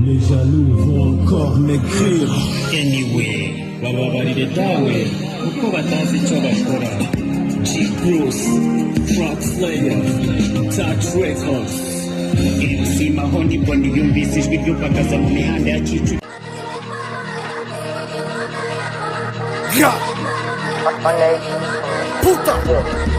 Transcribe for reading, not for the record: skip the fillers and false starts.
Les jaloux vont encore m'écrire. Anyway, bababarire dawe uko batazi icyo bakora. G-Bruce, Truck Slayer, Touch Records. MC Mahoni Boni yumvise ijwi ry'ubagaza mu mihanda ya Kicukiro. Puta!